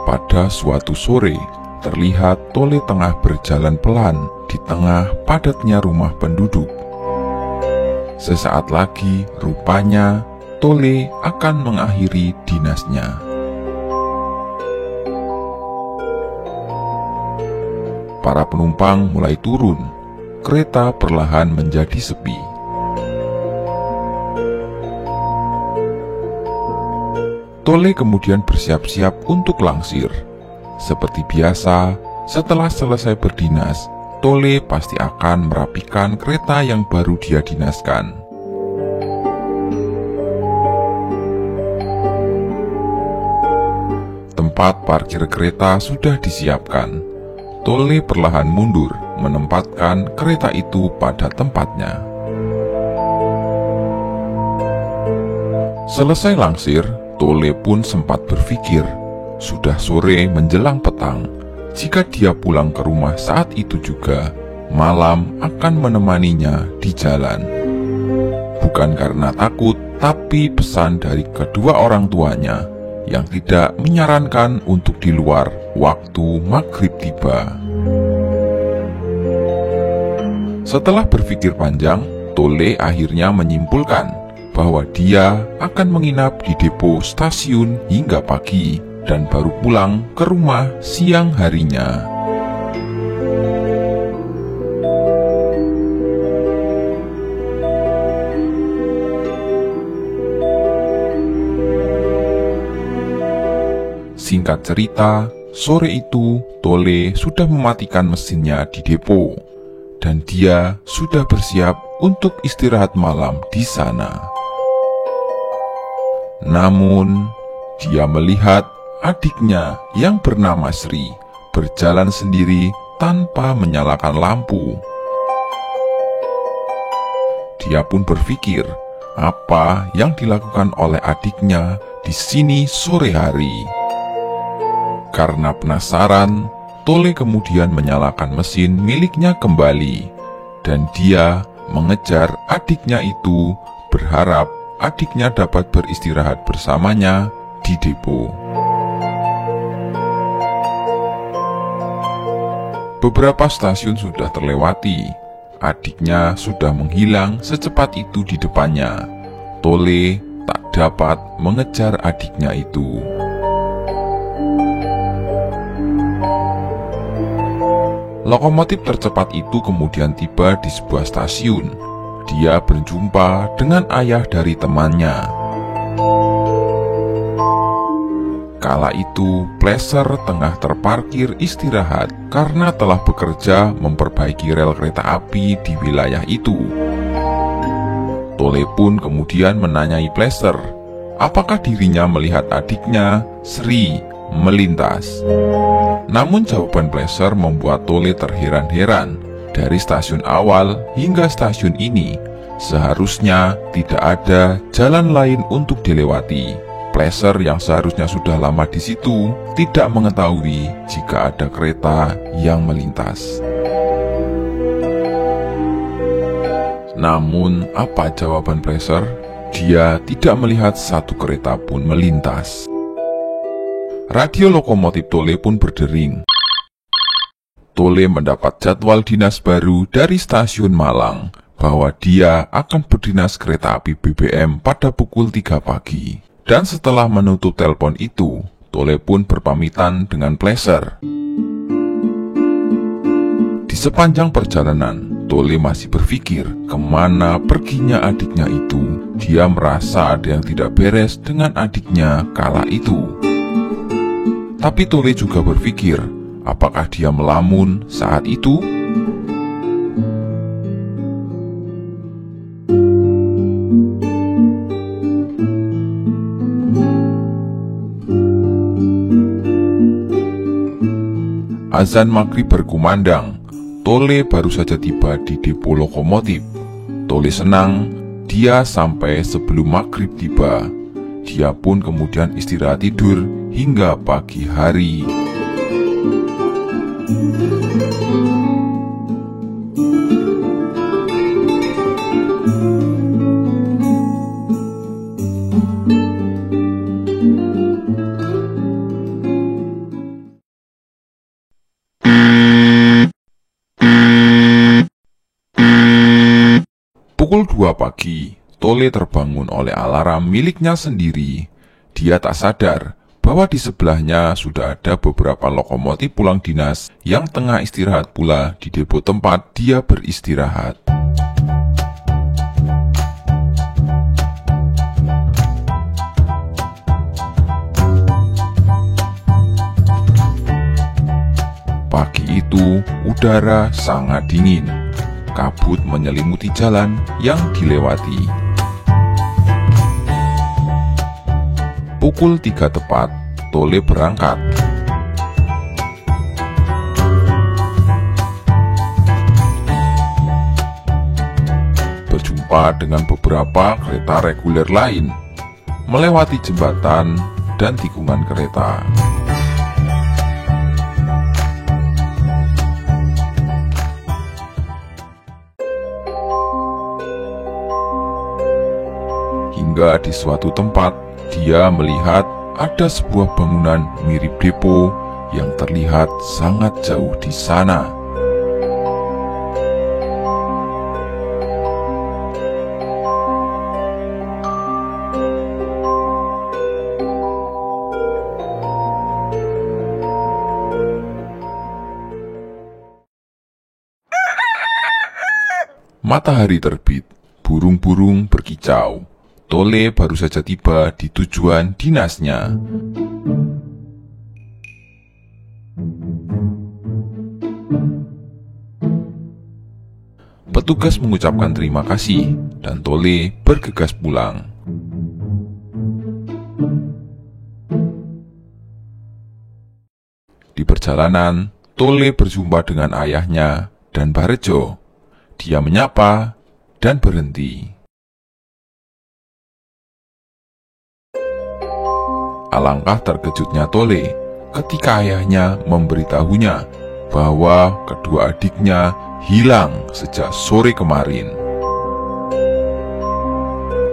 Pada suatu sore, terlihat Tole tengah berjalan pelan di tengah padatnya rumah penduduk. Sesaat lagi, rupanya Tole akan mengakhiri dinasnya. Para penumpang mulai turun, kereta perlahan menjadi sepi. Tole kemudian bersiap-siap untuk langsir. Seperti biasa, setelah selesai berdinas, Tole pasti akan merapikan kereta yang baru dia dinaskan. Tempat parkir kereta sudah disiapkan. Tole perlahan mundur, menempatkan kereta itu pada tempatnya. Selesai langsir, Tole pun sempat berpikir, sudah sore menjelang petang. Jika dia pulang ke rumah saat itu juga, malam akan menemaninya di jalan. Bukan karena takut, tapi pesan dari kedua orang tuanya yang tidak menyarankan untuk di luar waktu maghrib tiba. Setelah berpikir panjang, Tole akhirnya menyimpulkan bahwa dia akan menginap di depo stasiun hingga pagi dan baru pulang ke rumah siang harinya. Singkat cerita, sore itu Tole sudah mematikan mesinnya di depo dan dia sudah bersiap untuk istirahat malam di sana. Namun, dia melihat adiknya yang bernama Sri berjalan sendiri tanpa menyalakan lampu. Dia pun berpikir apa yang dilakukan oleh adiknya di sini sore hari. Karena penasaran, Tole kemudian menyalakan mesin miliknya kembali, dan dia mengejar adiknya itu, berharap adiknya dapat beristirahat bersamanya di depo. Beberapa stasiun sudah terlewati, adiknya sudah menghilang secepat itu di depannya. Tole tak dapat mengejar adiknya itu. Lokomotif tercepat itu kemudian tiba di sebuah stasiun. Dia berjumpa dengan ayah dari temannya. Kala itu, Pleasure tengah terparkir istirahat karena telah bekerja memperbaiki rel kereta api di wilayah itu. Tole pun kemudian menanyai Pleasure, apakah dirinya melihat adiknya, Sri, melintas. Namun jawaban Pleasure membuat Tole terheran-heran. Dari stasiun awal hingga stasiun ini, seharusnya tidak ada jalan lain untuk dilewati. Pleasure yang seharusnya sudah lama di situ tidak mengetahui jika ada kereta yang melintas. Namun, apa jawaban Pleasure? Dia tidak melihat satu kereta pun melintas. Radio lokomotif Tole pun berdering. Tole mendapat jadwal dinas baru dari stasiun Malang bahwa dia akan berdinas kereta api BBM pada pukul 3 pagi. Dan setelah menutup telepon itu, Tole pun berpamitan dengan Pleasure. Di sepanjang perjalanan, Tole masih berpikir kemana perginya adiknya itu. Dia merasa ada yang tidak beres dengan adiknya kala itu. Tapi Tole juga berpikir, apakah dia melamun saat itu? Azan maghrib berkumandang. Tole baru saja tiba di depo lokomotif. Tole senang, dia sampai sebelum maghrib tiba. Dia pun kemudian istirahat tidur hingga pagi hari. Pukul 2 pagi, Tole terbangun oleh alarm miliknya sendiri. Dia tak sadar bahwa di sebelahnya sudah ada beberapa lokomotif pulang dinas yang tengah istirahat pula di depo tempat dia beristirahat. Pagi itu, udara sangat dingin. Kabut menyelimuti jalan yang dilewati. Pukul 3 tepat, Tole berangkat. Berjumpa dengan beberapa kereta reguler lain, melewati jembatan dan tikungan kereta. Hingga di suatu tempat, dia melihat ada sebuah bangunan mirip depo yang terlihat sangat jauh di sana. Matahari terbit, burung-burung berkicau. Tole baru saja tiba di tujuan dinasnya. Petugas mengucapkan terima kasih dan Tole bergegas pulang. Di perjalanan, Tole berjumpa dengan ayahnya dan Barejo. Dia menyapa dan berhenti. Alangkah terkejutnya Tole ketika ayahnya memberitahunya bahwa kedua adiknya hilang sejak sore kemarin.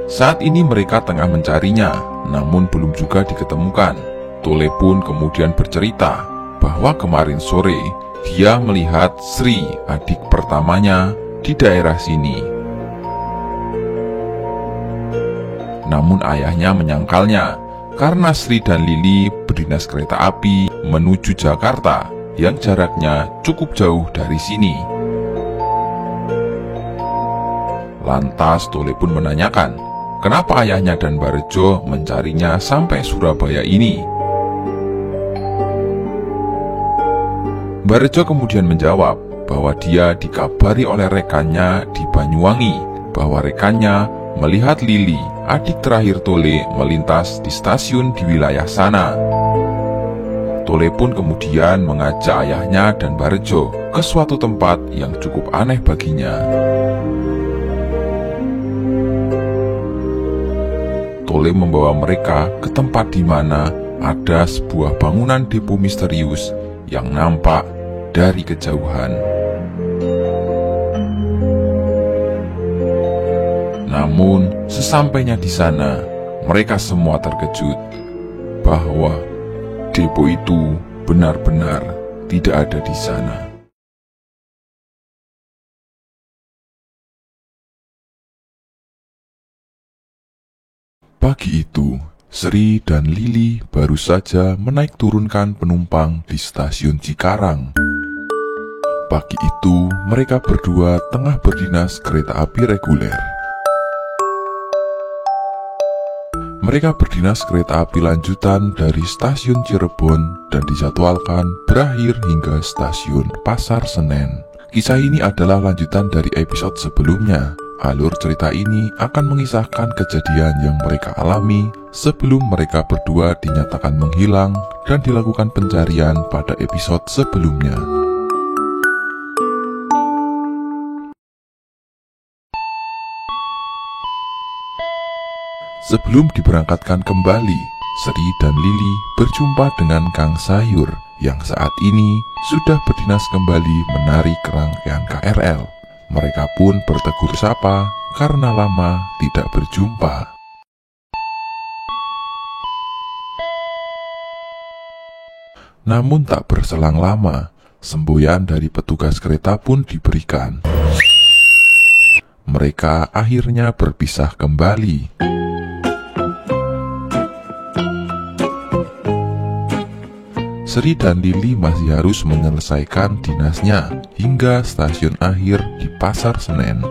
Saat ini mereka tengah mencarinya, namun belum juga diketemukan. Tole pun kemudian bercerita bahwa kemarin sore dia melihat Sri, adik pertamanya, di daerah sini. Namun ayahnya menyangkalnya karena Sri dan Lili berdinas kereta api menuju Jakarta yang jaraknya cukup jauh dari sini. Lantas Tole pun menanyakan, kenapa ayahnya dan Barejo mencarinya sampai Surabaya ini? Barejo kemudian menjawab bahwa dia dikabari oleh rekannya di Banyuwangi bahwa rekannya melihat Lili, adik terakhir Tole, melintas di stasiun di wilayah sana. Tole pun kemudian mengajak ayahnya dan Barejo ke suatu tempat yang cukup aneh baginya. Tole membawa mereka ke tempat di mana ada sebuah bangunan depo misterius yang nampak dari kejauhan. Namun, sesampainya di sana, mereka semua terkejut bahwa depo itu benar-benar tidak ada di sana. Pagi itu, Sri dan Lili baru saja menaik turunkan penumpang di stasiun Cikarang. Pagi itu, mereka berdua tengah berdinas kereta api reguler. Mereka berdinas kereta api lanjutan dari stasiun Cirebon dan dijadwalkan berakhir hingga stasiun Pasar Senen. Kisah ini adalah lanjutan dari episode sebelumnya. Alur cerita ini akan mengisahkan kejadian yang mereka alami sebelum mereka berdua dinyatakan menghilang dan dilakukan pencarian pada episode sebelumnya. Sebelum diberangkatkan kembali, Sri dan Lili berjumpa dengan Kang Sayur yang saat ini sudah berdinas kembali menarik rangkaian KRL. Mereka pun bertegur sapa karena lama tidak berjumpa. Namun tak berselang lama, semboyan dari petugas kereta pun diberikan. mereka akhirnya berpisah kembali. Sri dan Lili masih harus menyelesaikan dinasnya hingga stasiun akhir di Pasar Senen.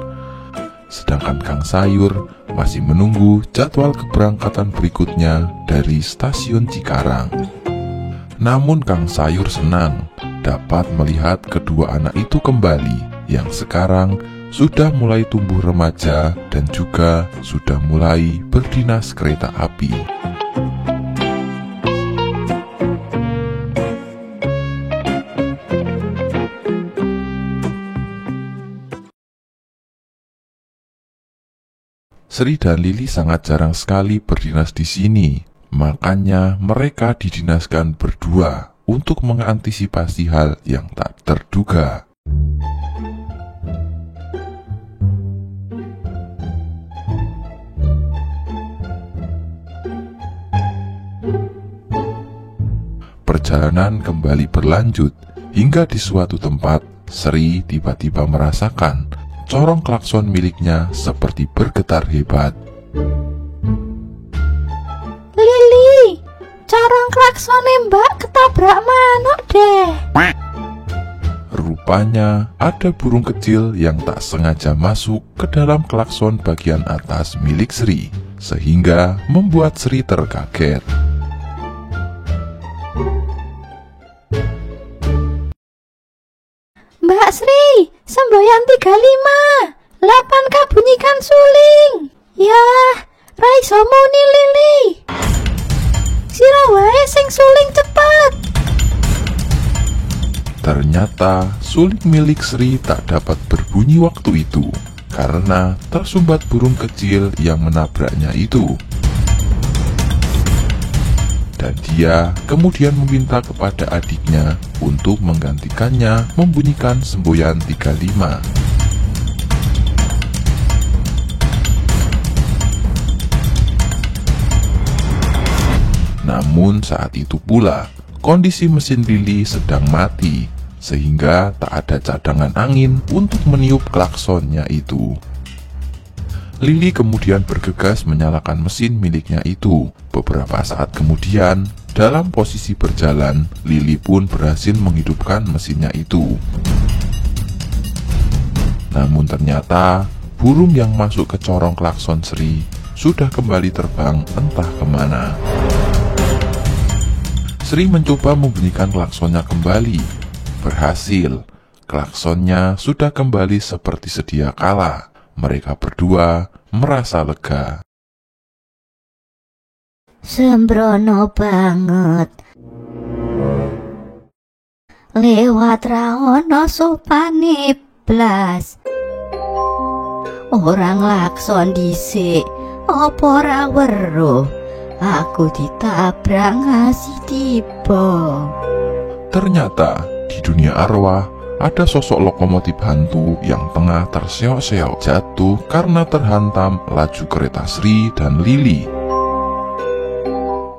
Sedangkan Kang Sayur masih menunggu jadwal keberangkatan berikutnya dari stasiun Cikarang. Namun Kang Sayur senang dapat melihat kedua anak itu kembali yang sekarang sudah mulai tumbuh remaja dan juga sudah mulai berdinas kereta api. Sri dan Lili sangat jarang sekali berdinas di sini, makanya mereka didinaskan berdua untuk mengantisipasi hal yang tak terduga. Perjalanan kembali berlanjut hingga di suatu tempat Sri tiba-tiba merasakan corong klakson miliknya seperti bergetar hebat. Lili, corong klaksonnya Mbak ketabrak manuk deh. Rupanya ada burung kecil yang tak sengaja masuk ke dalam klakson bagian atas milik Sri, sehingga membuat Sri terkaget. Mbak Sri, semboyan 35, 8K bunyikan suling. Yah, raiso muni Lili. Sira wae sing suling cepet. Ternyata suling milik Sri tak dapat berbunyi waktu itu karena tersumbat burung kecil yang menabraknya itu. Dan dia kemudian meminta kepada adiknya untuk menggantikannya membunyikan semboyan 35. Namun saat itu pula, kondisi mesin Lili sedang mati, sehingga tak ada cadangan angin untuk meniup klaksonnya itu. Lili kemudian bergegas menyalakan mesin miliknya itu. Beberapa saat kemudian, dalam posisi berjalan, Lili pun berhasil menghidupkan mesinnya itu. Namun ternyata, burung yang masuk ke corong klakson Sri sudah kembali terbang entah kemana. Sri mencoba membunyikan klaksonnya kembali. Berhasil, klaksonnya sudah kembali seperti sedia kala. Mereka berdua merasa lega. Sembrono banget. Lewat raono sopane blas. Orang lakson dhisik, apa ora weruh? Aku ditabrak ngasih tiba. Ternyata di dunia arwah ada sosok lokomotif hantu yang tengah terseok-seok jatuh karena terhantam laju kereta Sri dan Lili.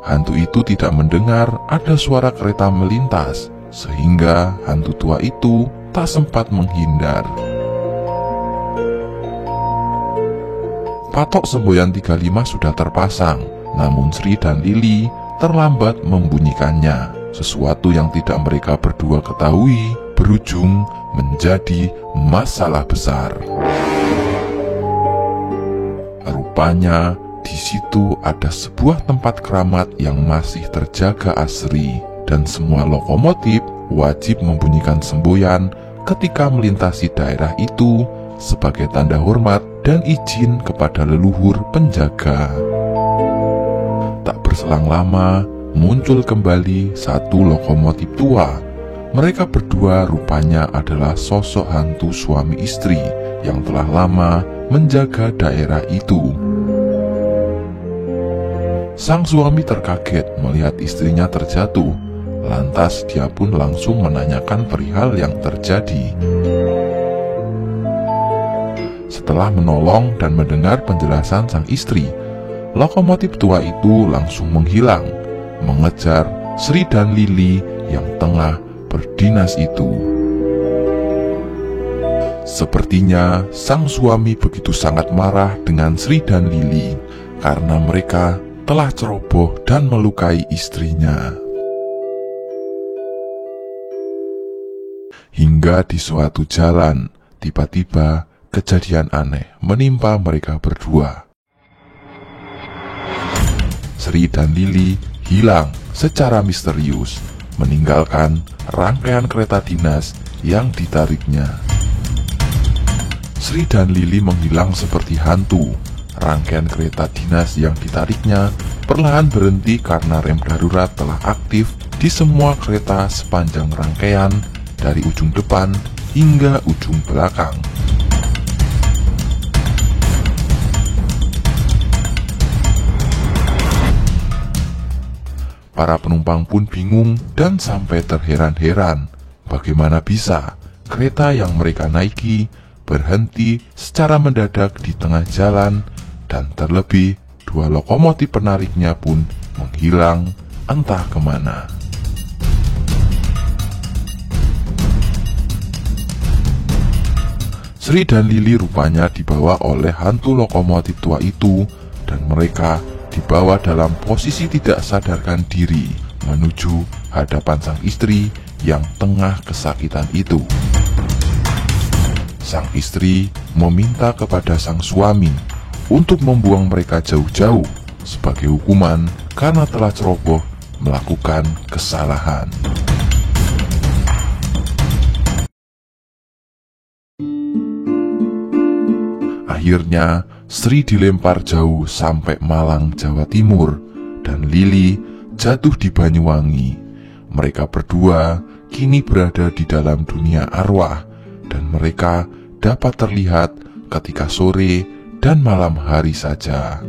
Hantu itu tidak mendengar ada suara kereta melintas, sehingga hantu tua itu tak sempat menghindar. Patok semboyan 35 sudah terpasang, namun Sri dan Lili terlambat membunyikannya. Sesuatu yang tidak mereka berdua ketahui berujung menjadi masalah besar. Rupanya di situ ada sebuah tempat keramat yang masih terjaga asri, dan semua lokomotif wajib membunyikan semboyan ketika melintasi daerah itu sebagai tanda hormat dan izin kepada leluhur penjaga. Tak berselang lama, muncul kembali satu lokomotif tua. Mereka berdua rupanya adalah sosok hantu suami istri yang telah lama menjaga daerah itu. Sang suami terkaget melihat istrinya terjatuh, lantas dia pun langsung menanyakan perihal yang terjadi. Setelah menolong dan mendengar penjelasan sang istri, lokomotif tua itu langsung menghilang, mengejar Sri dan Lili yang tengah berdinas itu. Sepertinya sang suami begitu sangat marah dengan Sri dan Lili karena mereka telah ceroboh dan melukai istrinya. Hingga di suatu jalan, tiba-tiba kejadian aneh menimpa mereka berdua. Sri dan Lili hilang secara misterius, meninggalkan rangkaian kereta dinas yang ditariknya. Sri dan Lili menghilang seperti hantu. Rangkaian kereta dinas yang ditariknya perlahan berhenti karena rem darurat telah aktif di semua kereta sepanjang rangkaian dari ujung depan hingga ujung belakang. Para penumpang pun bingung dan sampai terheran-heran bagaimana bisa kereta yang mereka naiki berhenti secara mendadak di tengah jalan, dan terlebih dua lokomotif penariknya pun menghilang entah kemana. Sri dan Lili rupanya dibawa oleh hantu lokomotif tua itu, dan mereka dibawa dalam posisi tidak sadarkan diri menuju hadapan sang istri yang tengah kesakitan itu. Sang istri meminta kepada sang suami untuk membuang mereka jauh-jauh sebagai hukuman karena telah ceroboh melakukan kesalahan. Akhirnya, Sri dilempar jauh sampai Malang, Jawa Timur, dan Lili jatuh di Banyuwangi. Mereka berdua kini berada di dalam dunia arwah, dan mereka dapat terlihat ketika sore dan malam hari saja.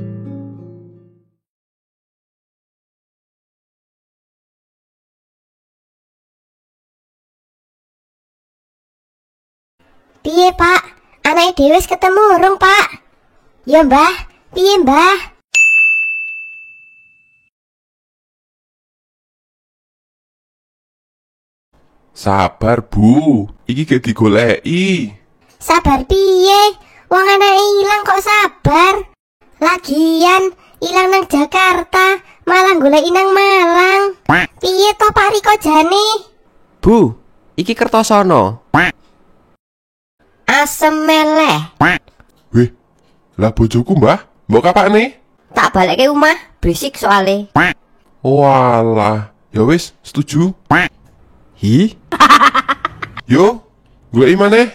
Piye Pak? Anake dhewe wis ketemu urung Pak? Ya Mbah, piye Mbah? Sabar Bu, iki gak digoleki. Sabar piye? Wong anake ilang kok sabar? Lagian ilang nang Jakarta, malah goleki nang Malang. Piye to Pak Riko jane? Bu, iki Kertosono. Asem meleh. Weh, lah bojoku Mbah, mbok kapakne? Tak balekke omah, berisik soale. Walah, ya wis, setuju. Hi? Yo, goleki maneh.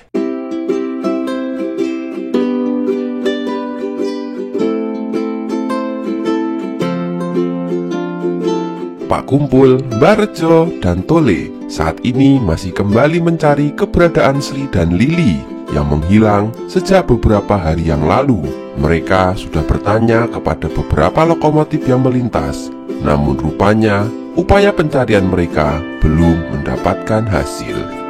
Pak Kumpul, Mbah Rejo, dan Tole saat ini masih kembali mencari keberadaan Sri dan Lili yang menghilang sejak beberapa hari yang lalu. Mereka sudah bertanya kepada beberapa lokomotif yang melintas, namun rupanya upaya pencarian mereka belum mendapatkan hasil.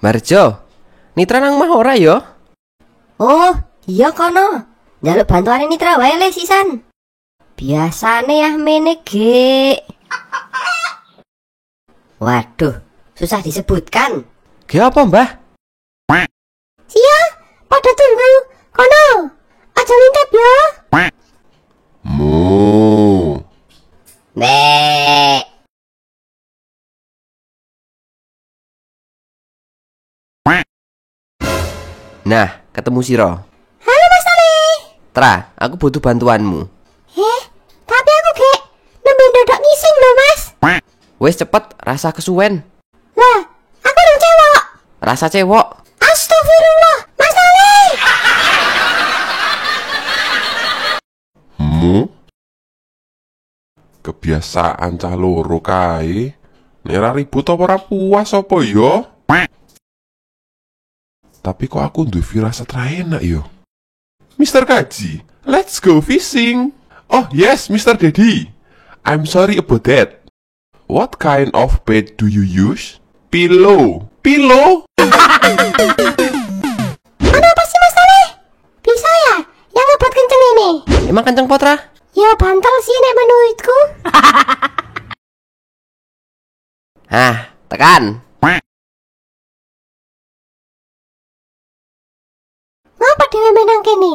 Marjo, Nitra nang mah ora yo? Oh, iya kono. Njaluk bantuane Nitra wae le sisan. Biasane ya mene ge. Waduh, susah disebutkan. Ge apa, Mbah? Sia, pada tunggu. Kono. Aja ngintip ya. Mu. Nek. Nah, ketemu Siro. Halo Mas Ali. Tra, aku butuh bantuanmu. Tapi aku ge nembe dodok ngising lho Mas. Wes cepet, rasa kesuwen. Lah, aku nang cewek. Rasa cewek. Astagfirullah, Mas Ali. Mu. Kebiasaan cah loro kae. Nek ora ribut apa ora puas apa yo? Tapi kok aku duwe firasat ra enak yo. Mister Kaji, let's go fishing. Oh yes, Mr. Daddy. I'm sorry about that. What kind of bed do you use? Pillow. Pillow? Kenapa sih Mas Saleh? Bisa ya? Yang ngebuat kenceng ini? Emang kenceng Potra? Ya bantal sih nek menurutku. Tekan. Ngapa dhewe menang kene?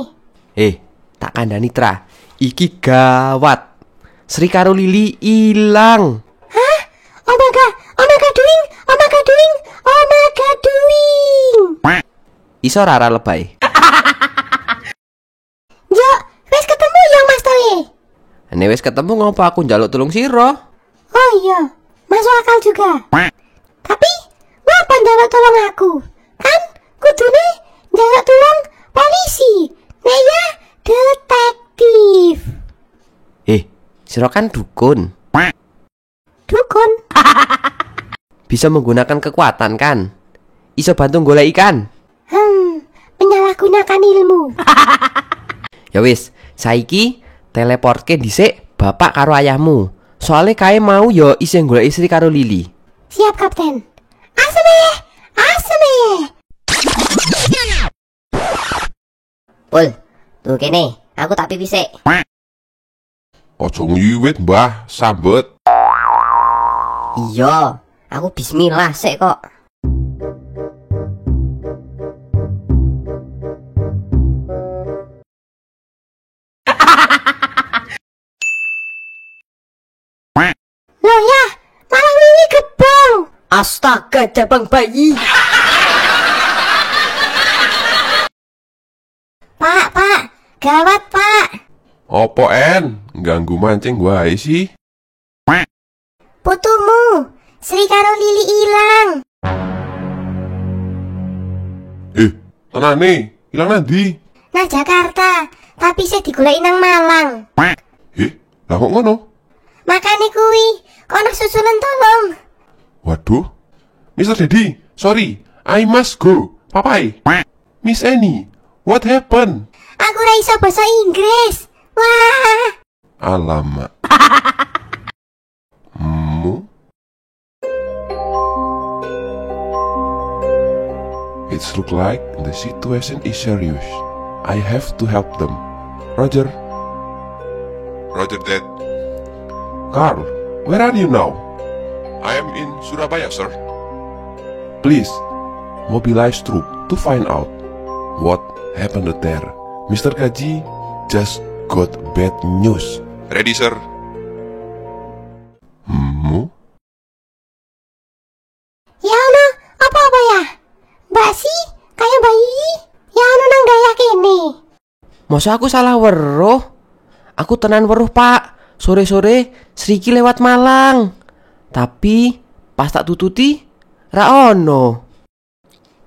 Tak kandhani Tra. Iki gawat. Sri karo Lili ilang. Hah? Oh my god, oh my god doing, oh my god doing, oh my god doing. Iso rara lebay. Yo, wis ketemu ya Mas Toye? Nek wis ketemu ngopo aku njaluk tulung sira? Oh iya, masuk akal juga. Tapi, ngapa njaluk tolong aku? Kan kudune njaluk tolong polisi. Nah ya, detektif. Sira kan dukun. Dukun? Bisa menggunakan kekuatan kan? Iso bantu golek ikan. Menyalahgunakan ilmu. Ya wis, saiki teleportke dhisik bapak karo ayahmu. Soale kae mau yo isih golek istri karo Lili. Siap, Kapten. Aseme! Aseme! Pul, tuh kene, aku tak pipis sik. Ojo ngliwit, Mbah, sambet. Iya, aku bismillah sik kok. Loh ya, malah Wiwi gebong. Astaga, jabang bayi. Pak, gawat Pak. Opo En? Ganggu mancing wae sih. Putumu, Sri karo Lili ilang. Tenane, ilang nanti. Nang Jakarta, tapi saya digoleki nang Malang. Lah kok ngono? Makane kuwi, kono susunan tolong. Waduh. Mr. Daddy, sorry. I must go. Papai. Miss Annie, what happened? Aku ra iso basa Inggris. Wah. Alamak. It's look like the situation is serious. I have to help them. Roger. Roger that. Carl, where are you now? I am in Surabaya, sir. Please, mobilize troop to find out what happened there. Mr. Kaji just got bad news. Ready, sir? Ya ono, apa-apa ya? Mbak Si, kayak bayi. Ya ono nang daya kene. Masa aku salah weruh? Aku tenan weruh, Pak. Sore-sore Sri ki lewat Malang. Tapi pas tak tututi ra ono.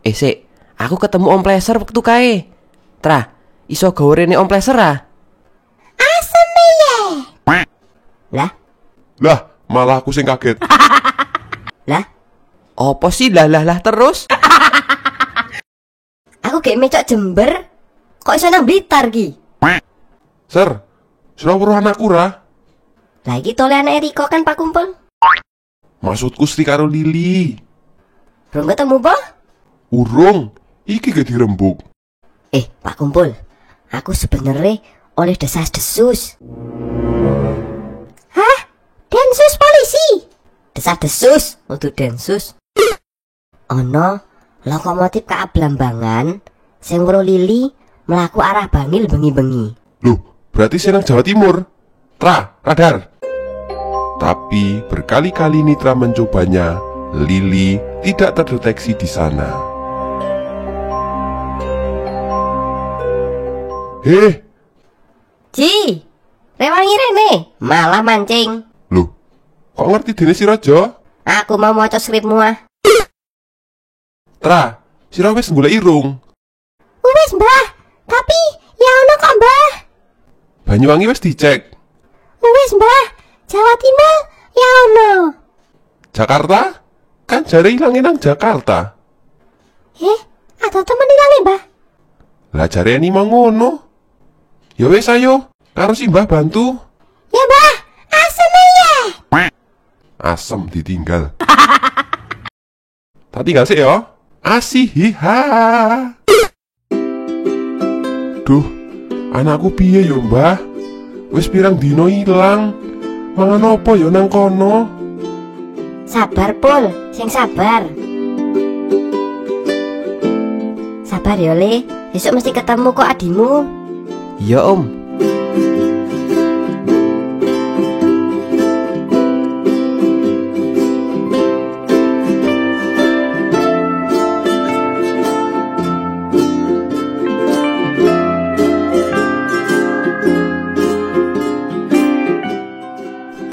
Sik, aku ketemu Om Pleser waktu kae. Tra, iso gawe rene Om Pleser ah? Aseme ye. Lah, Lah, malah aku sing kaget. lah, Opo sih lah terus? aku kayak mecok Jember. Kok iso nang Blitar ki? Sir, sudah weruh anakku ra? Lagi tole anak Eriko kan Pak Kumpul. Maksudku Sri karo Lili. Belum ketemu, Boh? Urung, iki gak dirembuk. Pak Kumpul, aku sebenarnya oleh desas-desus. Hah? Densus polisi? Desas-desus untuk densus. Ono lokomotif KA Blambangan sing weruh Lili mlaku arah Bangil bengi-bengi. Loh, berarti senang Jawa Timur. Tra, radar. Tapi berkali-kali Nitra mencobanya, Lili tidak terdeteksi di sana. Ji, rewangi rene, malah mancing. Loh, kok ngerti dene si Rojo? Aku mau maca skripmu ah. Tra, si wis golek irung. Wes Mbah, tapi ya ono kok Mbah. Banyuwangi wis dicek. Wes Mbah, Jawa Timur ya ono. Jakarta? Kan jare ilange nang Jakarta. Ada temen ilang Mbah. Lah jare ini mau ngono. Ya wis ayo, karo Simbah bantu. Ya Mbah, asem ya. Asem ditinggal. Tak tinggal sih ya. Asihiha. Duh, anakku piye yo Mbah? Wis pirang dino ilang. Mangan apa yo nang kono? Sabar Pul, sing sabar. Sabar ya Le, besok mesti ketemu kok adimu. Iya Om.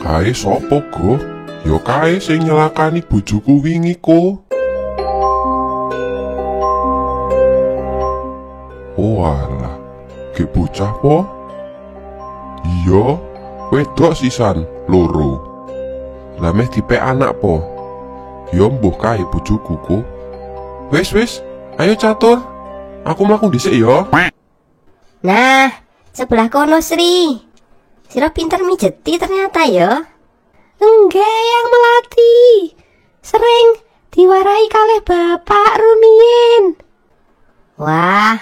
Kae sopo go? Yo kae sing nyelakani bojoku wingi ko. Oh alah, ke bocah po? Iya, wedok sisan loro. Lah meh dipek anak po. Yo mbuh kae bojoku ko. Wis, ayo catur. Aku mlaku dhisik yo. Nah, sebelah kono Sri. Sira pinter mijeti ternyata ya. Enggak yang melati. Sering diwarai kalih bapak rumiyin. Wah,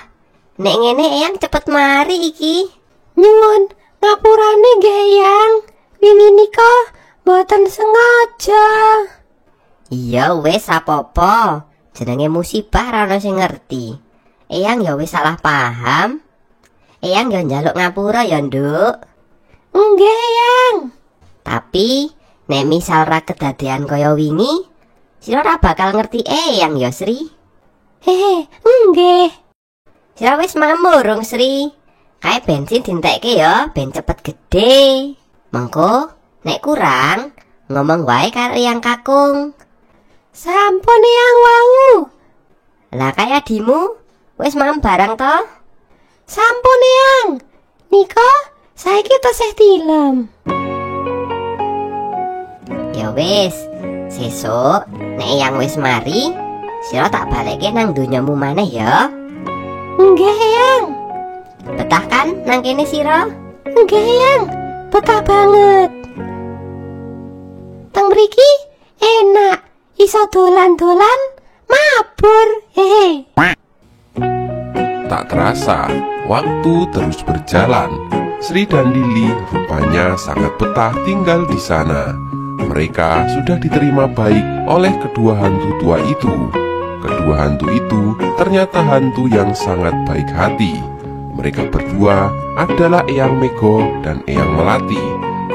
nek ngene eyang cepet mari iki. Nyuwun ngapurane nggih Eyang. Wingi nika boten sengaja. Iya wis apa-apa. Jenenge musibah ra ono sing ngerti. Eyang ya wis salah paham. Eyang ya njaluk ngapura ya, Nduk. Nggih Eyang. Tapi nek misal ra kedadean kaya wingi, sira ra bakal ngerti eyang ya, Sri. Hehe, nggih. Sira wis mamurung, Sri. Kae bensin dintekke ya, ben cepet gede. Mengko nek kurang, ngomong wae karo Eyang Kakung. Sampun Eyang wau. Lah kaya adimu, wis mam barang to? Sampun Eyang. Nika saiki tesih tilem. Ya wis, sesuk nek Eyang wis mari, sira tak balekke nang donyamu maneh ya. Nggih Eyang. Betah kan nang kene sira? Nggih Eyang. Betah banget. Teng mriki enak, iso dolan-dolan, mabur. Hehe. Tak terasa, waktu terus berjalan. Sri dan Lili rupanya sangat betah tinggal di sana. Mereka sudah diterima baik oleh kedua hantu tua itu. Kedua hantu itu ternyata hantu yang sangat baik hati. Mereka berdua adalah Eyang Mego dan Eyang Melati,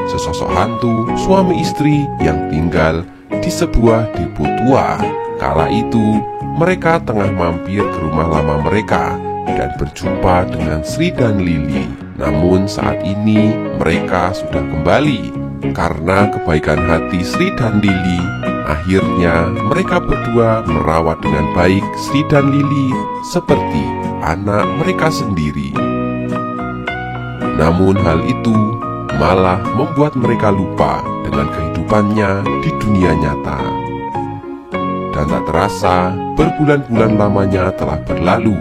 sesosok hantu suami istri yang tinggal di sebuah depo tua. Kala itu, mereka tengah mampir ke rumah lama mereka dan berjumpa dengan Sri dan Lili. Namun saat ini mereka sudah kembali. Karena kebaikan hati Sri dan Lili, akhirnya mereka berdua merawat dengan baik Sri dan Lili seperti anak mereka sendiri. Namun hal itu malah membuat mereka lupa dengan kehidupannya di dunia nyata. Dan tak terasa, berbulan-bulan lamanya telah berlalu.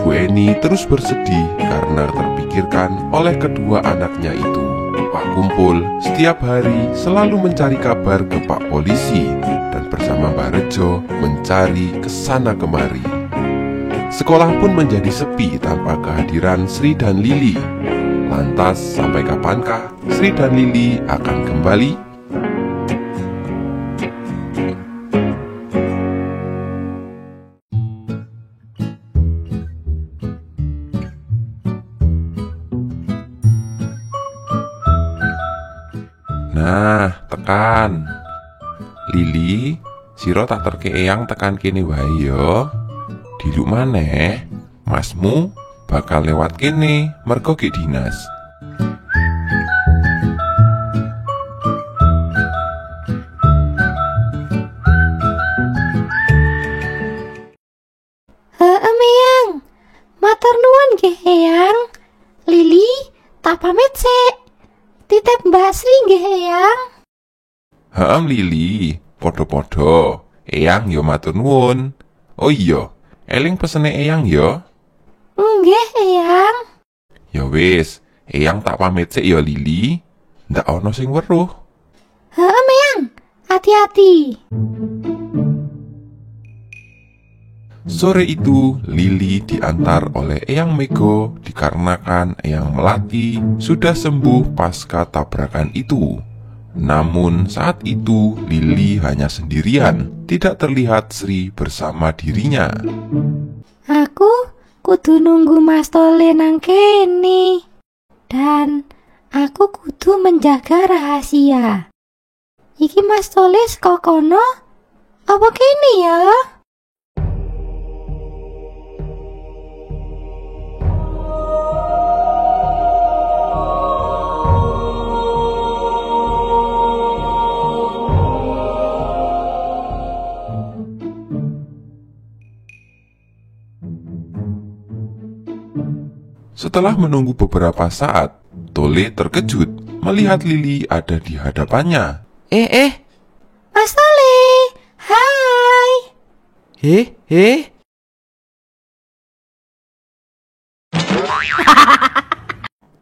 Bu Eni terus bersedih karena terpikirkan oleh kedua anaknya itu. Pak Kumpul setiap hari selalu mencari kabar ke Pak Polisi dan bersama Mbak Rejo mencari kesana kemari. Sekolah pun menjadi sepi tanpa kehadiran Sri dan Lili. Lantas sampai kapankah Sri dan Lili akan kembali? Nah, tekan. Lili, sira tak terke eyang tekan kene wae yo. Diluk maneh, masmu bakal lewat kene mergo ge dinas. Eyang. Matur nuwun nggih Eyang. Lili, tak pamit sik. Titip Mbak Sri nggih Eyang. Lili, podo-podo. Eyang yo matur nuwun. Oh iya, eling pesene eyang yo. Nggih Eyang. Ya wis, Eyang tak pamit sik ya Lili. Ndak ono sing weruh. Heeh, Eyang. Hati-hati. Sore itu, Lili diantar oleh Eyang Mego dikarenakan Eyang Melati sudah sembuh pasca tabrakan itu. Namun saat itu Lili hanya sendirian, tidak terlihat Sri bersama dirinya. Aku kudu nunggu Mas Tole nang kene. Dan aku kudu menjaga rahasia. Iki Mas Tole saka kono apa kene ya? Setelah menunggu beberapa saat, Tole terkejut melihat Lili ada di hadapannya. Mas Tole, hai.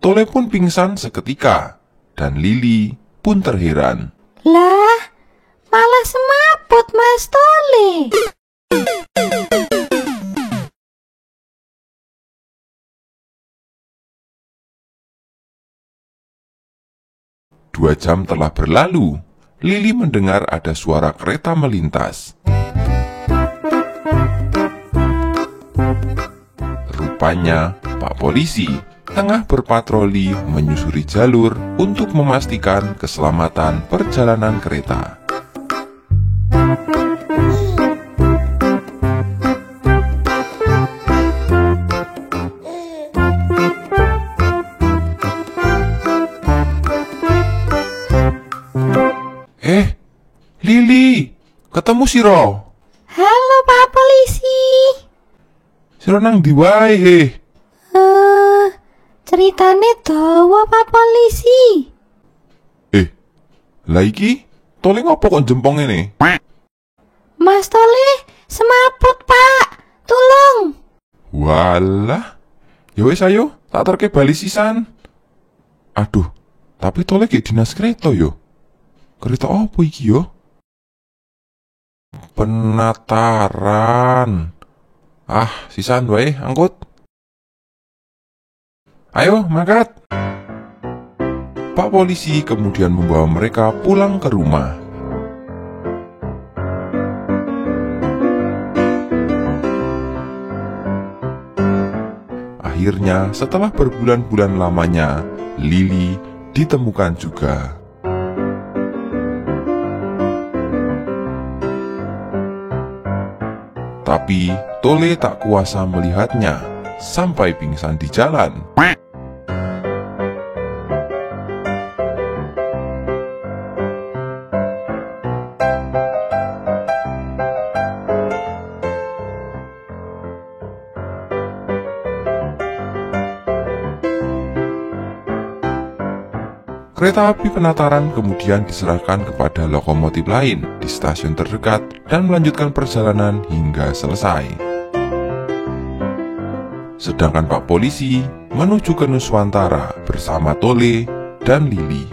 Tole pun pingsan seketika, dan Lili pun terheran. Lah, malah semaput Mas Tole. 2 jam telah berlalu. Lili mendengar ada suara kereta melintas. Rupanya Pak Polisi tengah berpatroli menyusuri jalur untuk memastikan keselamatan perjalanan kereta. Lili, ketemu Siro. Halo Pak Polisi. Siro nang ndi wae? Ceritane dawa Pak Polisi. Lah iki Tole ngopo kok jempong ini? Mas Tole semaput Pak. Tolong. Walah. Ya wis ayo, tak terke bali sisan. Aduh, tapi Tole ge dinas kereta yo. Kereta opo iki yo? Penataran. Sisan wae angkut. Ayo, mangkat. Pak Polisi kemudian membawa mereka pulang ke rumah. Akhirnya, setelah berbulan-bulan lamanya, Lili ditemukan juga. Tapi Tole tak kuasa melihatnya sampai pingsan di jalan. Kereta api Penataran kemudian diserahkan kepada lokomotif lain di stasiun terdekat dan melanjutkan perjalanan hingga selesai. Sedangkan Pak Polisi menuju ke Nuswantara bersama Tole dan Lili.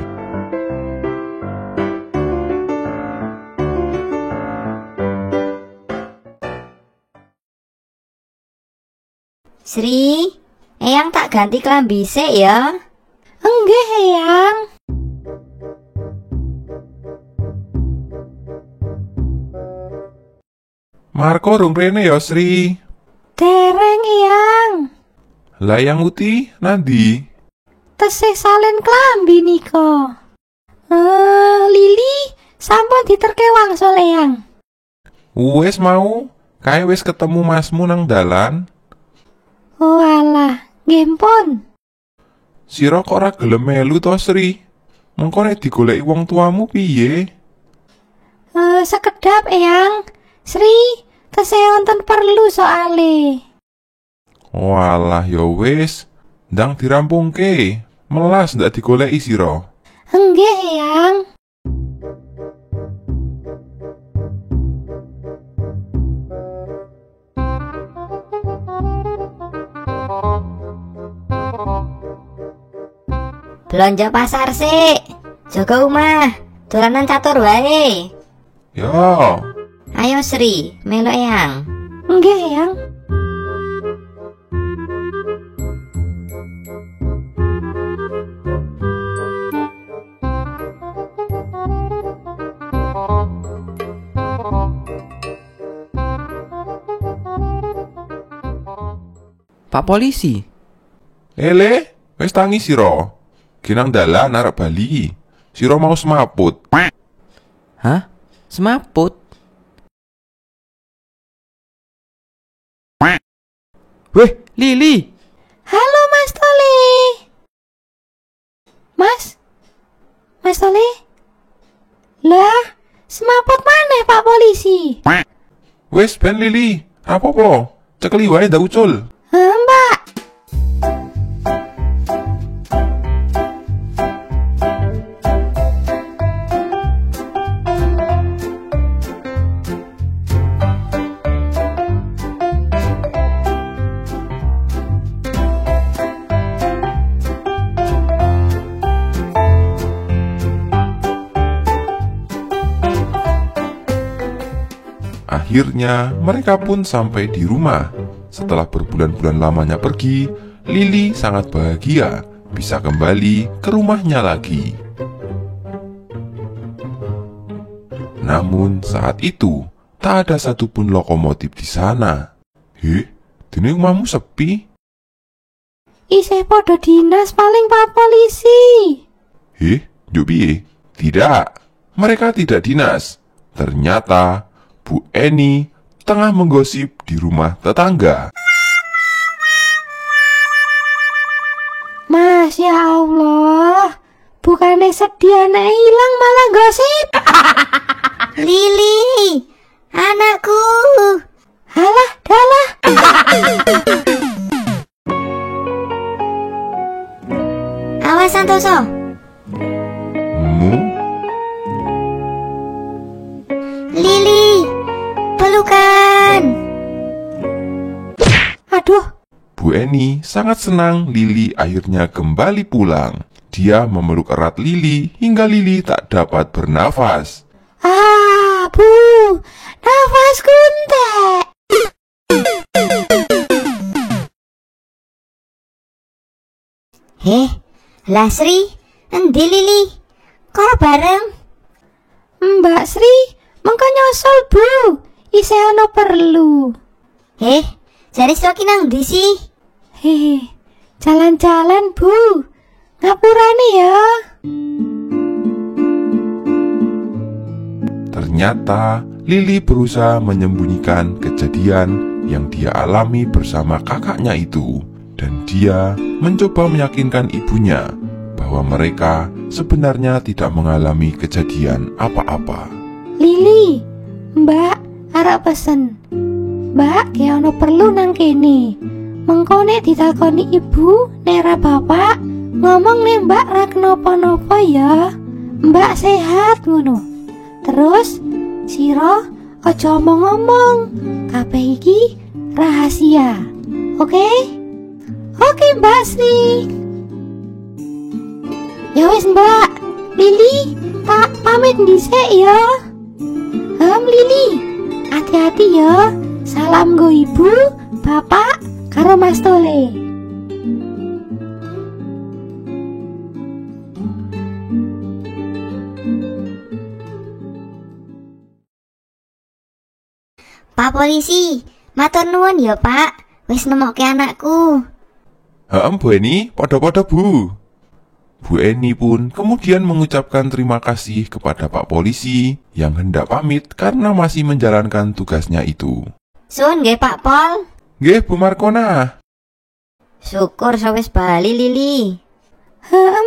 Sri, Eyang tak ganti klambi sik ya. Enggak, Eyang. Marco rung rene ya Sri. Dereng, Eyang. Lah yang uti nandi? Tesih salen klambi niko. Lili sampun diterke wangsul, Eyang. Wes mau, kae wis ketemu masmu nang dalan. Oh alah, nggih pun. Sira kok ora gelem melu to Sri? Mengko nek digoleki wong tuamu piye? Sekedap, Eyang. Sri, tesih wonten perlu soale. Walah ya wis, ndang dirampungke. Melas ndak digoleki sira. Nggih, Eyang. Belanja pasar sik. Jaga omah. Dolanan catur wae. Yo, Ayo Sri, melu Eyang. Nggih, Yang. Pak polisi, Lele, wis tangi siro. Ginang dalan arep bali. Siro mau semaput. hah? Semaput? Weh, Lili. Halo Mas Tole. Mas Tole? Lah, semaput maneh Pak polisi? Wis ben Lili, rapopo? Cekeli wae ndak ucul. Mbak. Akhirnya mereka pun sampai di rumah. Setelah berbulan-bulan lamanya pergi, Lili sangat bahagia bisa kembali ke rumahnya lagi. Namun saat itu tak ada satupun lokomotif di sana. Dene omahmu sepi. Isih podo dinas paling Pak polisi. Yuk piye? Tidak, mereka tidak dinas. Ternyata Bu Eni tengah menggosip di rumah tetangga. Mas, ya Allah. Bukannya sedih anak hilang malah gosip. Lili, anakku. Halah, dalah. Awas Santoso. Mu? Lili, pelukan. Aduh, Bu Eni sangat senang Lili akhirnya kembali pulang. Dia memeluk erat Lili hingga Lili tak dapat bernafas. Bu, nafasku entek. Lah Sri, endi Lili? Kok bareng? Mbak Sri, mengko nyusul Bu. Isih ana perlu. Jare sira ki nang ndi sih? Hehe, jalan-jalan Bu. Ngapurane ya. Ternyata Lili berusaha menyembunyikan kejadian yang dia alami bersama kakaknya itu. Dan dia mencoba meyakinkan ibunya bahwa mereka sebenarnya tidak mengalami kejadian apa-apa. Lili, Mbak arep pesen. Mbak, ki ono perlu nang kene. Mengko nek ditakoni ibu, nek ra bapak, ngomong nek Mbak ra kenapa-napa ya. Mbak sehat ngono. Terus sira aja omong-omong. Kabeh iki rahasia. Oke? Oke, Mbak Sri. Ya wis, Mbak. Lili, tak pamit dhisik ya. Lili, hati-hati ya. Salam go ibu, bapak, karo Mas Tole. Pak polisi, matur nuwun ya Pak. Wis nemokke anakku. Bu Eni, podo-podo Bu. Bu Eni pun kemudian mengucapkan terima kasih kepada Pak polisi yang hendak pamit karena masih menjalankan tugasnya itu. Suwun nggih Pak Pol. Nggih Bu Markona. Syukur wis bali Lili.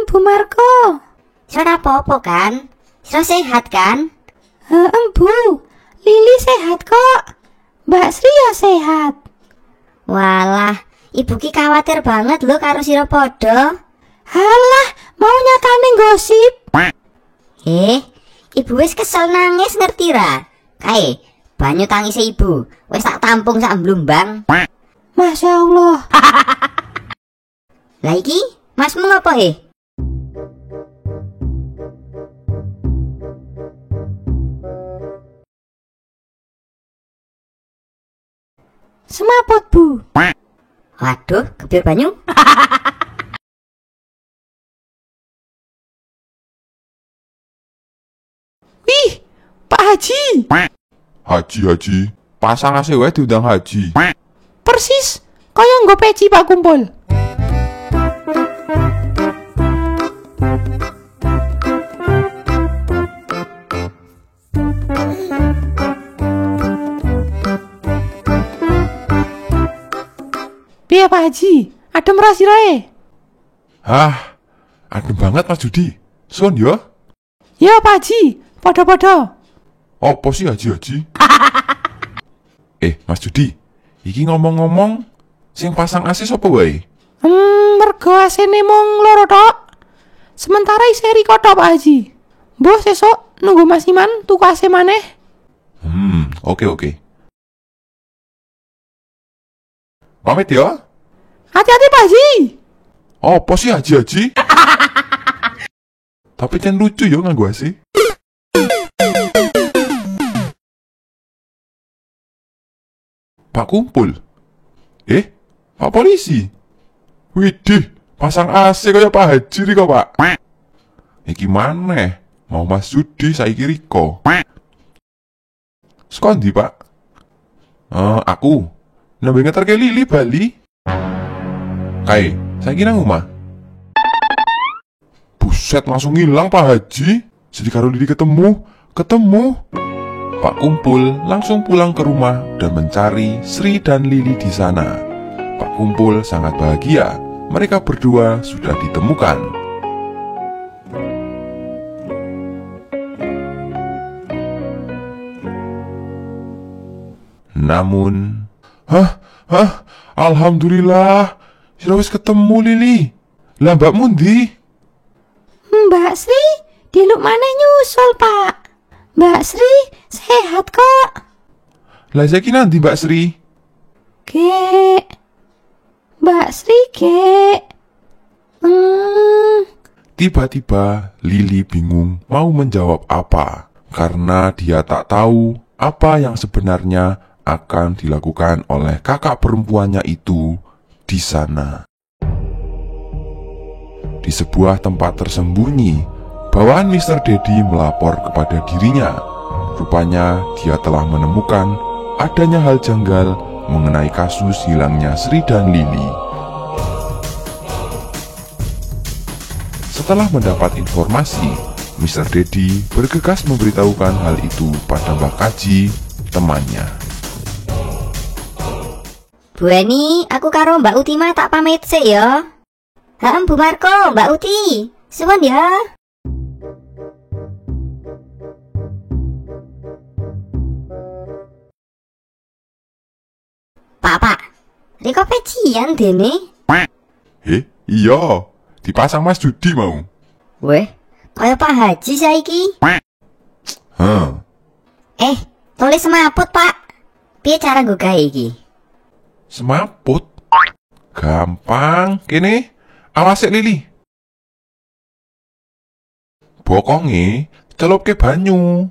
Bu Marco. Sira apa-apa kan? Sira sehat kan? Bu, Lili sehat kok. Mbak Sri ya sehat. Walah, ibu ki khawatir banget lho karo sira padha. Halah, mau nyatane gosip. Ibu wis kesel nangis ngerti ra? Kae, banyu tangise ibu wis tak tampung sak mblumbang. Masya Allah. Lah iki, masmu ngopo Semaput, Bu. Waduh, kebir banyu. Wih, Pak Haji. Haji, pasang AC wae diundang Haji. Persis, kaya nggo peci Pak Kumpul. Piye Pak Haji? Adem ra sirahe? Hah, adem banget Mas Judi. Suwun yo. Ya Pak Haji, padha-padha. Apa sih Haji? Mas Judi, iki ngomong-ngomong, sing pasang AC sapa wae? Mergo asene mung loro tok. Sementara isih Riko tok Pak Haji. Mbah sesuk nunggu Mas Iman tuku AC maneh. Oke. Pamit ya. Hati-hati Pak Haji. Apa sih Haji? Tapi kan lucu yo nganggo AC. Pak Kumpul. Pak Polisi. Widih, pasang AC kaya Pak Haji Riko, Pak. Iki maneh? Mau Mas Judi saiki Riko. Sekondi, Pak? Aku. Nembe ngeterke Lili Bali. Kae, saiki nang omah. Buset, langsung ngilang Pak Haji. Jadi karo Lili ketemu. Pak Kumpul langsung pulang ke rumah dan mencari Sri dan Lili di sana. Pak Kumpul sangat bahagia. Mereka berdua sudah ditemukan. Namun, Alhamdulillah, sudah wis ketemu Lili. Lah mbakmu ndi? Mbak Sri, diluk maneh nyusul, Pak. Mbak Sri sehat kok. Lah saiki nanti Mbak Sri? Mbak Sri, Tiba-tiba Lili bingung mau menjawab apa karena dia tak tahu apa yang sebenarnya akan dilakukan oleh kakak perempuannya itu di sana. Di sebuah tempat tersembunyi, bawahan Mr. Daddy melapor kepada dirinya. Rupanya dia telah menemukan adanya hal janggal mengenai kasus hilangnya Sri dan Lili. Setelah mendapat informasi, Mr. Daddy bergegas memberitahukan hal itu pada Mbak Kaji, temannya. Bu Eni, aku karo Mbak Uti mah tak pamit sih ya. Bu Marco, Mbak Uti, suwun ya. Pak, Riko pecian dene. Iya, dipasang Mas Judi mau. Weh, kaya Pak Haji saiki. Tulis semaput, Pak. Piye cara nggo gawe iki? Semaput? Gampang, kene. Awas Lili. Bokonge celupke banyu.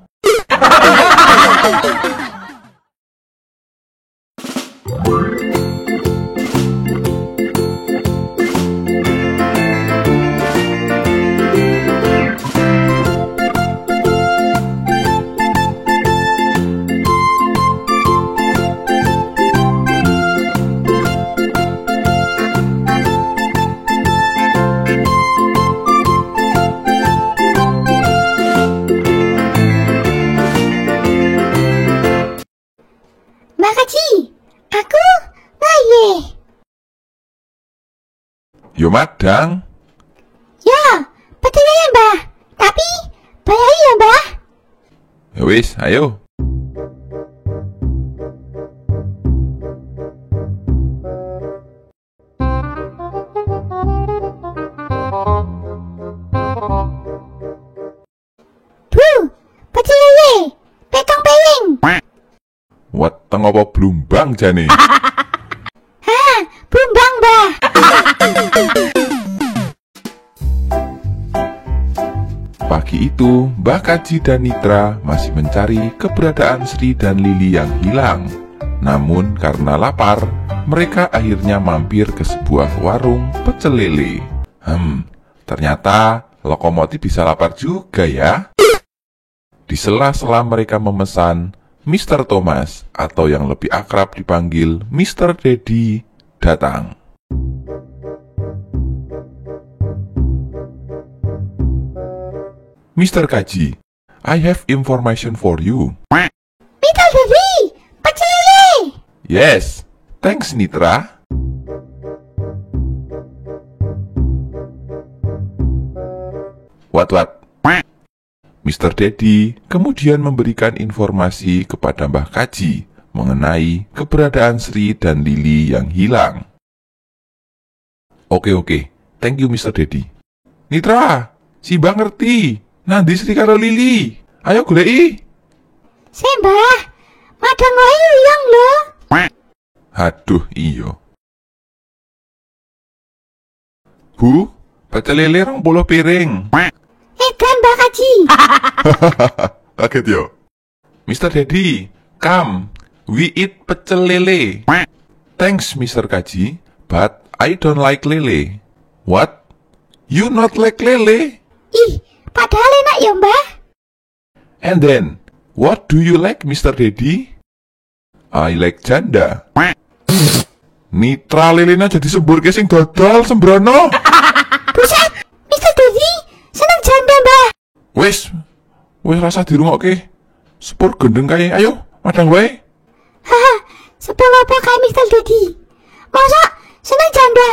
Mbak Kaji, aku baye. Yo madang. Ya, betul ya Mbah. Tapi bayi ya Mbah. Ya wis, ayo. Bu, betul ya. Petong pewing. Weteng apa blumbang jane? Bumbang Mbah. Pagi itu, Mbah Kaji dan Nitra masih mencari keberadaan Sri dan Lili yang hilang. Namun karena lapar, mereka akhirnya mampir ke sebuah warung pecel lele. Ternyata lokomotif bisa lapar juga ya. Di sela-sela mereka memesan, Mr. Thomas atau yang lebih akrab dipanggil Mr. Daddy datang. Mr. Kaji, I have information for you. Mr. Daddy, pecel lele. Yes, thanks Nitra. What? Mr. Daddy kemudian memberikan informasi kepada Mbah Kaji mengenai keberadaan Sri dan Lili yang hilang. Oke, thank you Mr. Daddy. Nitra, si Mbah ngerti, nanti Sri karo Lili. Ayo goleki. Mbah, madang wae uyang lho. Aduh, iyo. Bu, pecel lele 20 piring. Edan Mbah Kaji. Kaget yo. Mr. Daddy, come, we eat pecel lele. Thanks Mr. Kaji, but I don't like lele. What? You not like lele? Ih, padahal enak ya Mbah. And then, what do you like Mr. Daddy? I like janda. Nitra lelena jadi sembur sing dodol sembrono. Buset, Mr. Daddy seneng janda Mbah. Wes rasa dirungokke. Sepur gendeng kae, ayo madang wae. Haha, sebel apa kayak Mr. Daddy? Masa seneng janda?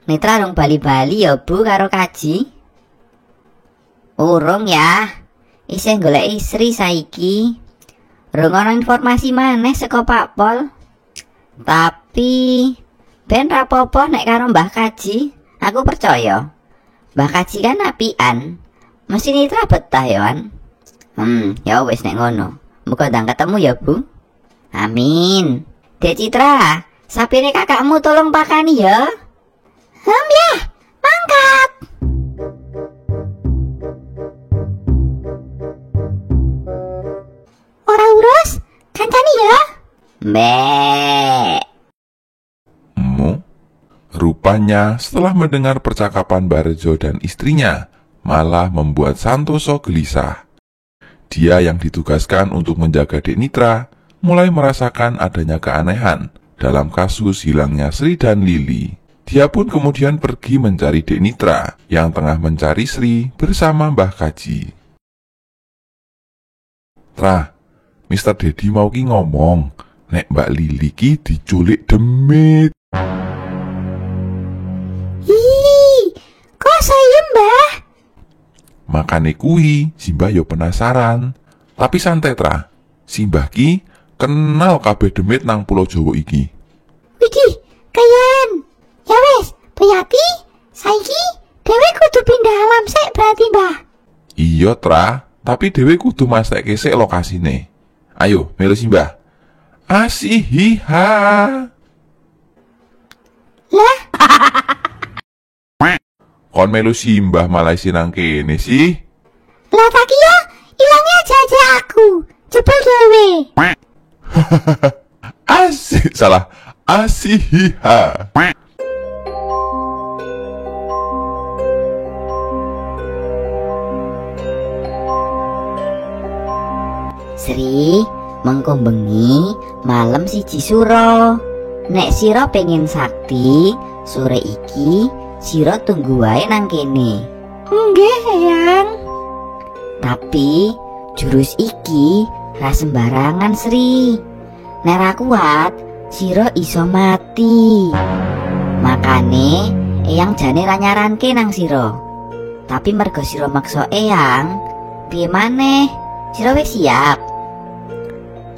Nitra rung bali-bali ya Bu karo Kaji. Urung ya. Isih golek Sri saiki. Rung ana informasi maneh saka Pak Pol. Tapi ben rapopo nek karo Mbah Kaji, aku percaya. Mbah Kaji kan apian. Mesti Nitra betah ya kan. Ya wis nek ngono. Muga ndang ketemu ya Bu. Amin. Dek Citra, sapine kakakmu tolong pakani ya. Ya, mangkat. Ora urus, kancani ya. Mbek. Rupanya setelah mendengar percakapan Barjo dan istrinya, malah membuat Santoso gelisah. Dia yang ditugaskan untuk menjaga Dek Nitra, mulai merasakan adanya keanehan dalam kasus hilangnya Sri dan Lili. Dia pun kemudian pergi mencari Dek Nitra yang tengah mencari Sri bersama Mbah Kaji. Tra, Mr. Daddy mau ki ngomong, nek Mbak Lili ki diculik demit. Ih, kok saya Mbah? Makane kuwi, si Mbah yo penasaran. Tapi santai Tra, si Mbah ki kenal kabeh demit nang Pulau Jawa iki. Widih, kayen. Ya wes, berarti saiki dhewe kudu pindah alam sik berarti Mbah. Iya Tra, tapi dhewe kudu mastekke sik lokasine. Ayo, melu si Mbah. Asihiha. Lah, Kon melu si Mbah malah sinang kene sih. lah tak kira ilangnya aja aku. Jebul dhewe. Asih, salah. Asihiha. Sri, mengko bengi malam siji suro. Nek sira pengen sakti, sore iki sira tunggu wae nang kene. Nggih, Eyang. Tapi jurus iki ra sembarangan Sri. Nek ra kuat, sira iso mati. Makane Eyang jane ra nyaranke nang sira. Tapi mergo sira maksa Eyang, piye maneh? Sira wis siap?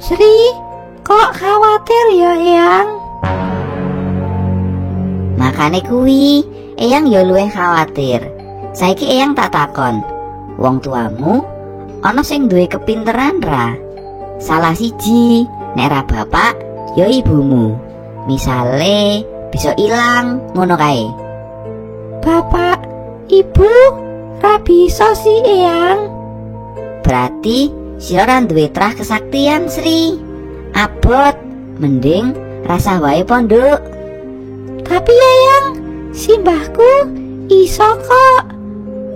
Sri, kok khawatir ya Eyang? Makane kuwi Eyang ya luwih khawatir. Saiki Eyang tak takon, wong tuamu ana sing duwe kepinteran ra? Salah siji, nek ra bapak, ya ibumu. Misale bisa ilang ngono kae. Bapak, ibu, ra bisa sih Eyang. Berarti sira ra duwe trah kesaktian, Sri. Abot, mending rasa wae pondok. Tapi Eyang, simbahku iso kok.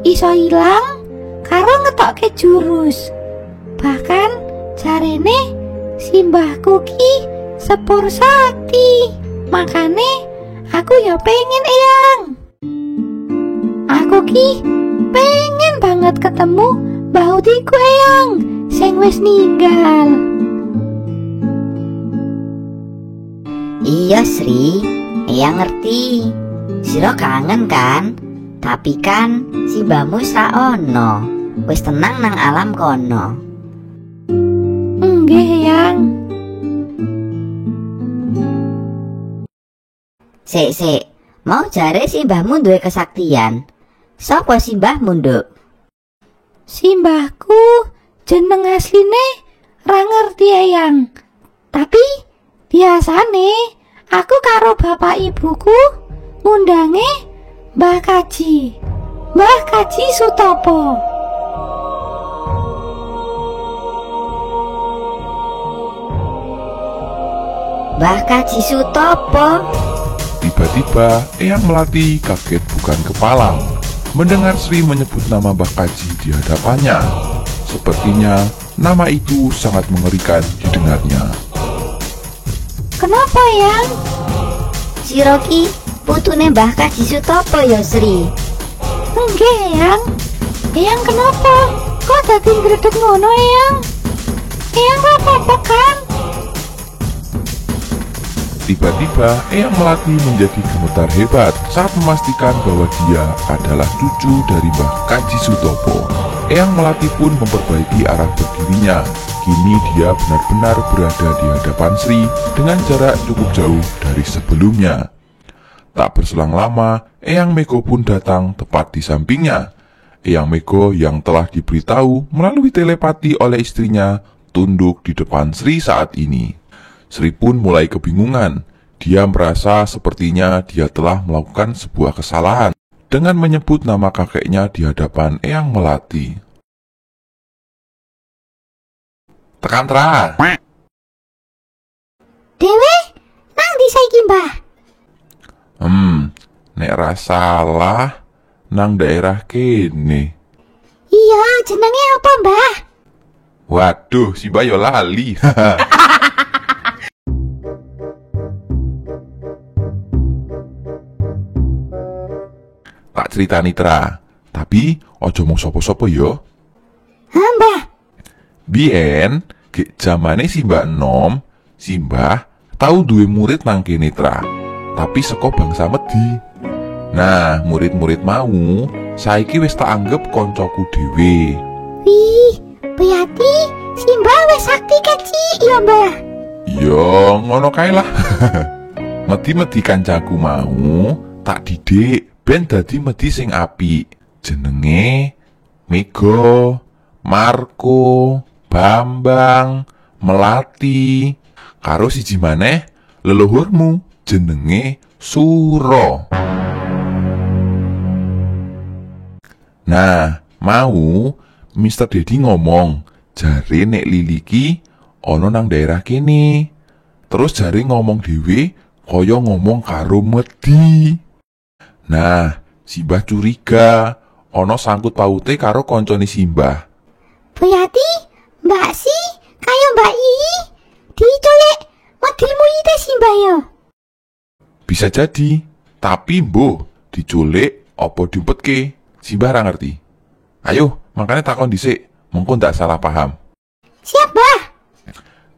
Iso ilang karo ngetokke jurus. Bahkan jarene simbahku ki sepur sakti. Makane aku ya pengen Eyang. Aku ki pengen banget ketemu Mbah Utiku Eyang sing wis ninggal. Iya Sri, Eyang ngerti. Sira kangen kan? Tapi kan si mbahmu ra ono. Wis tenang nang alam kono. Nggih Eyang. Sik, mau jare si mbahmu duwe kesaktian. Sapa si mbahmu, Nduk? Simbahku jeneng asline ra ngerti Eyang. Tapi biasane aku karo bapak ibuku ngundange Mbah Kaji Sutopo. Mbah Kaji Sutopo. Tiba-tiba Eyang Melati kaget bukan kepalang mendengar Sri menyebut nama Mbah Kaji di hadapannya. Sepertinya nama itu sangat mengerikan didengarnya. Kenapa Eyang? Si Roki putune Mbah Kaji Sutopo ya Sri. Nggih Eyang. Eyang kenapa? Kok dadi ngredeg ngono Eyang? Eyang ora apa-apa kan? Tiba-tiba Eyang Melati menjadi gemetar hebat saat memastikan bahwa dia adalah cucu dari Mbah Kaji Sutopo. Eyang Melati pun memperbaiki arah berdirinya. Kini dia benar-benar berada di hadapan Sri dengan jarak cukup jauh dari sebelumnya. Tak berselang lama, Eyang Mego pun datang tepat di sampingnya. Eyang Mego yang telah diberitahu melalui telepati oleh istrinya tunduk di depan Sri saat ini. Sri pun mulai kebingungan. Dia merasa sepertinya dia telah melakukan sebuah kesalahan dengan menyebut nama kakeknya di hadapan Eyang Melati. Tekan tra. Dewe, nang ndi saiki Mbah? Nek ra salah nang daerah kene. Iya, jenenge apa Mbah? Waduh, si Bayo lali. Tak ceritani tra, tapi ojo mung sopo-sopo yo. Hah Mbah? Bien, ke zamane Simbah Enom, Simbah tahu duwe murid nang kene tra, tapi saka bangsa Medi. Nah, murid-murid mau saiki wis tak anggap koncoku dhewe. Wih, berarti Simbah wis sakti kecil ya Mbah? Yo, ngono kae lah. Medi-medi kancaku mau tak didik ben dadi medi sing apik. Jenenge Mego, Marco, Bambang, Melati, karo siji maneh leluhurmu jenenge Suro. Nah, mau Mr. Dedi ngomong, jare nek Liliki ana nang daerah kene. Terus jare ngomong dhewe kaya ngomong karo Medi. Nah, Simbah curiga ana sangkut paute karo koncone Simbah. Berarti Mbak Si kaya Mbak Ii diculik modelmu ite Simbah ya? Bisa jadi, tapi mbuh diculik apa diumpetke, Simbah ra ngerti. Ayo, makanya takon dhisik, mengko ndak salah paham. Siap Mbah.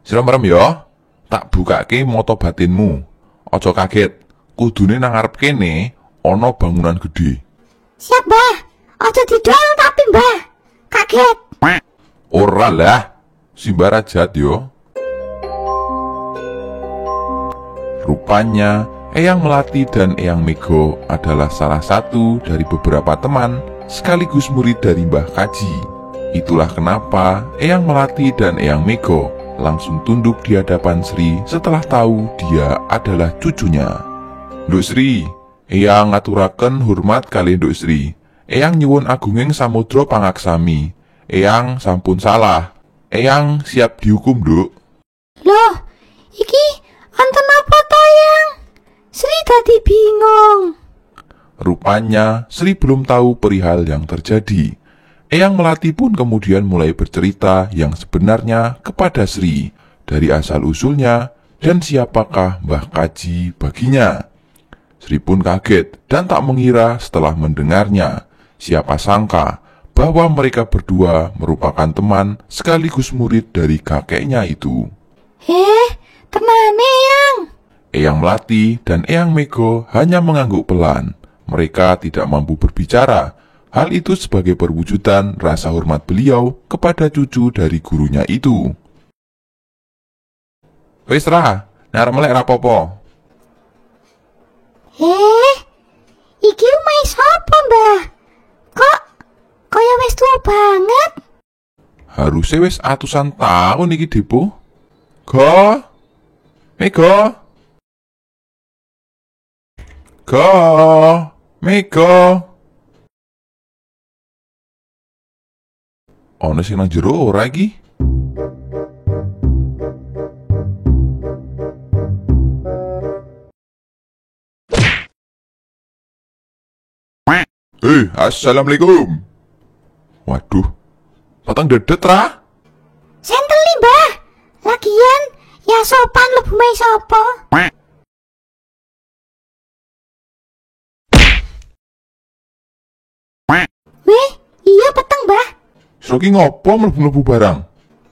Sira merem ya, tak bukake mata batinmu. Aja kaget, kudune nang ngarep kene ana bangunan gede. Siap Mbah. Aja didol tapi Mbah. Kaget. Ora lah, Simbah ra jahat yo. Rupanya Eyang Melati dan Eyang Mego adalah salah satu dari beberapa teman sekaligus murid dari Mbah Kaji. Itulah kenapa Eyang Melati dan Eyang Mego langsung tunduk di hadapan Sri setelah tahu dia adalah cucunya. Nduk Sri, Eyang ngaturaken hormat kali Nduk Sri. Eyang nyuwun agunging samudra pangaksami. Eyang sampun salah. Eyang siap dihukum, Nduk. Loh, iki anten apa ta, Yang? Sri tadi bingung. Rupanya Sri belum tahu perihal yang terjadi. Eyang Melati pun kemudian mulai bercerita yang sebenarnya kepada Sri, dari asal-usulnya dan siapakah Mbah Kaji baginya. Sri pun kaget dan tak mengira setelah mendengarnya. Siapa sangka bahwa mereka berdua merupakan teman sekaligus murid dari kakeknya itu. Temane, Yang? Eyang Melati dan Eyang Mego hanya mengangguk pelan. Mereka tidak mampu berbicara. Hal itu sebagai perwujudan rasa hormat beliau kepada cucu dari gurunya itu. Wis ra, nek melek rapopo. Iki omahe sapa, Mbah? Kok kaya wis tua banget? Harusnya wis atusan tahun iki, Depo. Go. Mego. Go. Mego. Ono sing nang jero ora iki? Assalamualaikum. Waduh, patang dedet ra? Senteli, Mbah. Lagian ya sopan lebu mai sapa? Weh, iya peteng, Mbah. Soki ngopo mlebu-mlebu barang?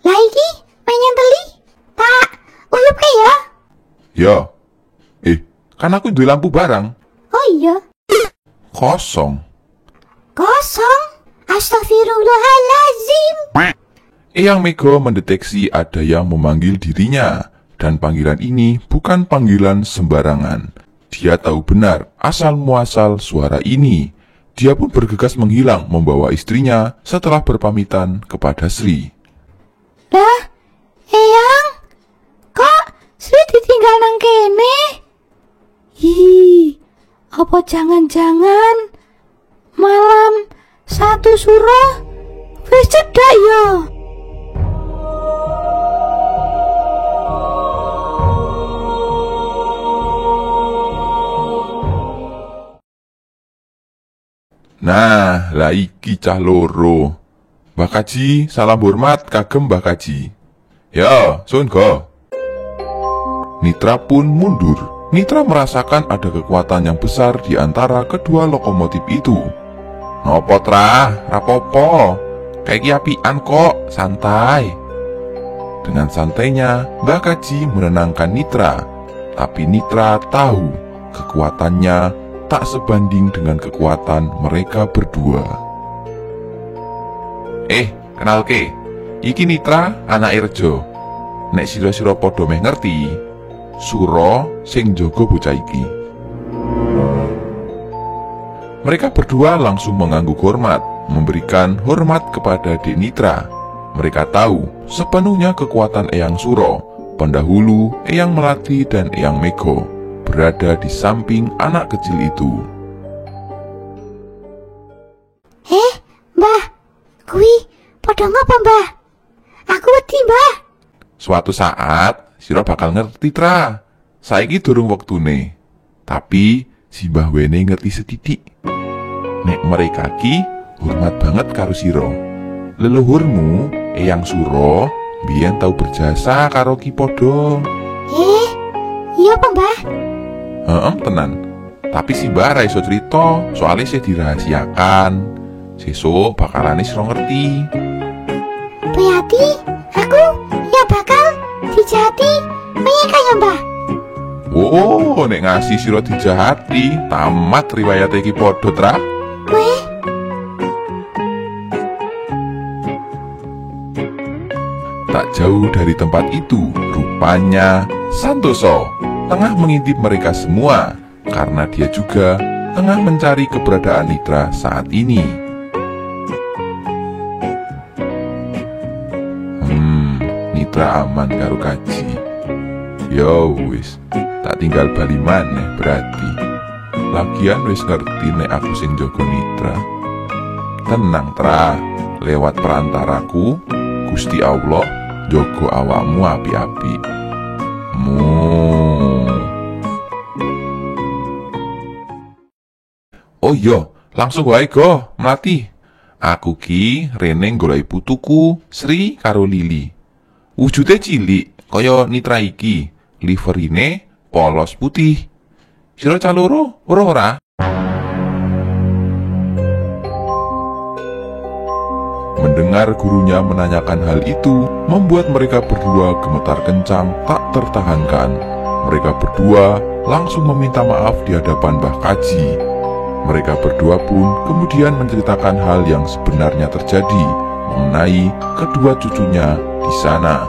Lah iki main nyenteli? Tak uyup ya? Ya. Kan aku duwe lampu barang. Oh iya. Kosong. Kosong. Astagfirullahalazim. Eyang Mego mendeteksi ada yang memanggil dirinya, dan panggilan ini bukan panggilan sembarangan. Dia tahu benar asal-muasal suara ini. Dia pun bergegas menghilang membawa istrinya setelah berpamitan kepada Sri. Lah, Eyang, kok Sri ditinggal nang kene? Apa jangan-jangan malam satu suro wis cedak ya? Nah, lah iki cah loro. Mbah Kaji, salam hormat kagem Mbah Kaji. Ya, sun go. Nitra pun mundur. Nitra merasakan ada kekuatan yang besar di antara kedua lokomotif itu. Nopo tra, rapopo. Kayak apian kok, santai. Dengan santainya, Mbah Kaji menenangkan Nitra. Tapi Nitra tahu kekuatannya tak sebanding dengan kekuatan mereka berdua. Kenal ke? Iki Nitra anak Rejo. Nek sira-sira padha meh ngerti, Suro sing jaga bocah iki. Mereka berdua langsung mengangguk hormat, memberikan hormat kepada Dek Nitra. Mereka tahu sepenuhnya kekuatan Eyang Suro, pendahulu Eyang Melati dan Eyang Mego, berada di samping anak kecil itu. Mbah, kui padha ngapa, Mbah? Aku wedi, Mbah. Suatu saat sira bakal ngerti tra. Saiki durung wektune. Tapi si Mbah Wene ngerti setitik. Nek mereka ki hormat banget karo sira. Leluhurmu Eyang Suro biyen tau berjasa karo Ki Podo. Iya apa, Mbah? Tenan. Tapi si Mbah ra iso cerita, soalnya sih dirahasiakan. Sesuk bakalane sira ngerti. Berarti aku ya bakal dijati mereka ya, Mbah? Oh, nek ngasih sira dijahati, tamat riwayat iki padha tra. Weh, Tak jauh dari tempat itu, rupanya Santoso tengah mengintip mereka semua karena dia juga tengah mencari keberadaan Nitra saat ini. ra aman karo Kaji. Yo wis, tak tinggal bali maneh berarti. Lagian wis ngerti nek aku sing jaga Nitra. Tenang Tra, lewat perantaraku Gusti Allah jaga awakmu api-api. Oh iya, langsung wae go, Melati. Aku ki rene golek putuku Sri karo Lili. Wujude cilik kaya Nitra iki, liverine polos putih. Sira caloro ora? Mendengar gurunya menanyakan hal itu, membuat mereka berdua gemetar kencang tak tertahankan. Mereka berdua langsung meminta maaf di hadapan Mbah Kaji. Mereka berdua pun kemudian menceritakan hal yang sebenarnya terjadi mengenai kedua cucunya di sana.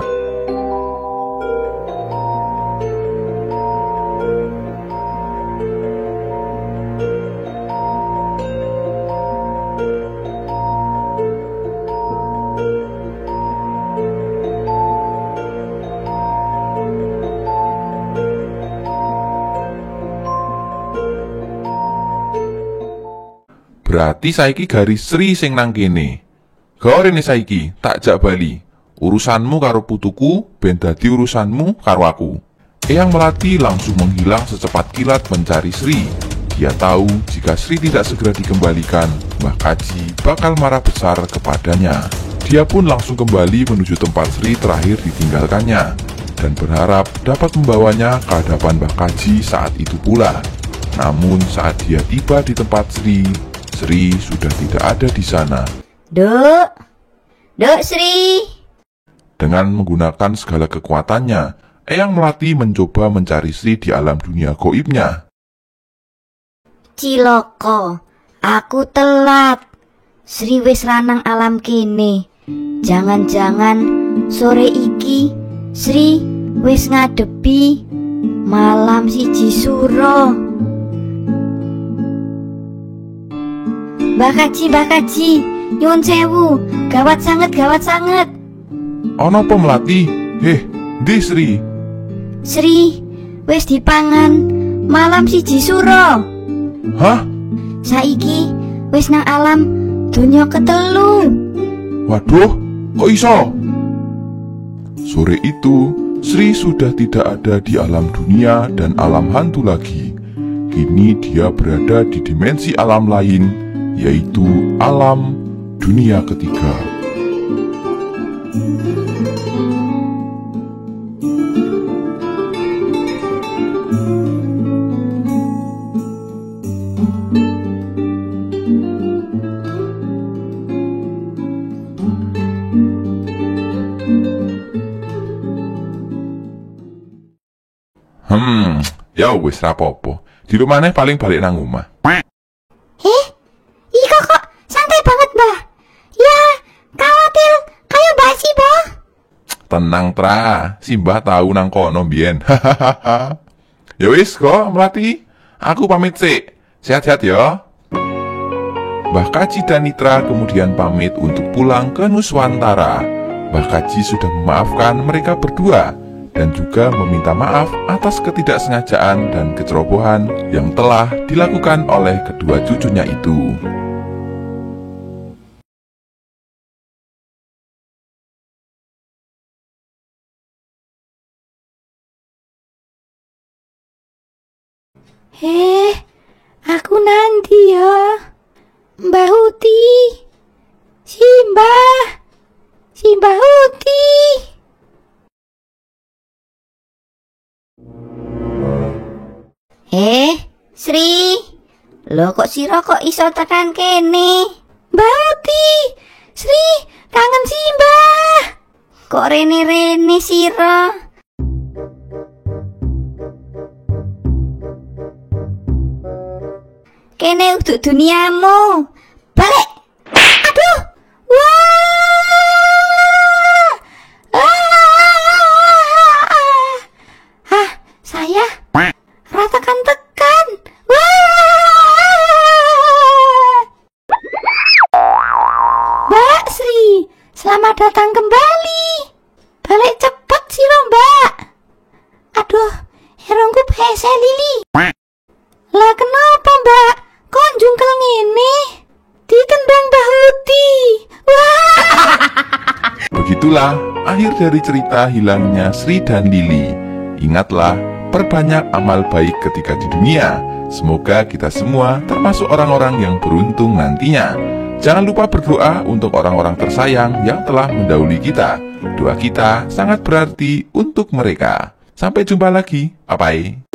Berarti saiki garis Sri sing nang kene. Gorene saiki tak jak bali. Urusanmu karo putuku ben dadi urusanmu karo aku. Eyang Melati langsung menghilang secepat kilat mencari Sri. Dia tahu jika Sri tidak segera dikembalikan, Mbah Kaji bakal marah besar kepadanya. Dia pun langsung kembali menuju tempat Sri terakhir ditinggalkannya dan berharap dapat membawanya ke hadapan Mbah Kaji saat itu pula. Namun saat dia tiba di tempat Sri sudah tidak ada di sana. Duk Sri. Dengan menggunakan segala kekuatannya, Eyang Melati mencoba mencari Sri di alam dunia gaibnya. Ciloko, aku telat. Sri wis ranang alam kene. Jangan-jangan sore iki Sri wis ngadepi malam siji suro. Mbah Kaji, nyuwun sewu, gawat sanget. Ono apa Melati? Ndi Sri? Sri wis dipangan malam siji suro. Hah? Saiki wis nang alam donya ketelu. Waduh, kok iso? Sore itu, Sri sudah tidak ada di alam dunia dan alam hantu lagi. Kini dia berada di dimensi alam lain, yaitu alam dunia ketiga. Ya wis rapopo. Di rumahnya paling balik nang omah. Iko kok santai banget, Mbah. Ya, khawatir kayak basi, Boh. Tenang Tra, si Mbah tahu nang kono mbiyen. Ya wis kok Melati, aku pamit sik. Sehat-sehat ya. Mbah Kaji dan Nitra kemudian pamit untuk pulang ke Nuswantara. Mbah Kaji sudah memaafkan mereka berdua dan juga meminta maaf atas ketidaksengajaan dan kecerobohan yang telah dilakukan oleh kedua cucunya itu. Aku nanti ya, Mbah Uti. Mbah Uti. Sri, lo kok sira kok iso tekan kene? Mbah Uti, Sri kangen Mbah. Kok rene-rene sira? Kene uduk duniamu. Balik. Aduh. Saya ratakan tekan. Mbak Sri, selamat datang kembali. Balik cepat. Itulah akhir dari cerita hilangnya Sri dan Lili. Ingatlah, perbanyak amal baik ketika di dunia. Semoga kita semua termasuk orang-orang yang beruntung nantinya. Jangan lupa berdoa untuk orang-orang tersayang yang telah mendahului kita. Doa kita sangat berarti untuk mereka. Sampai jumpa lagi. Bye-bye.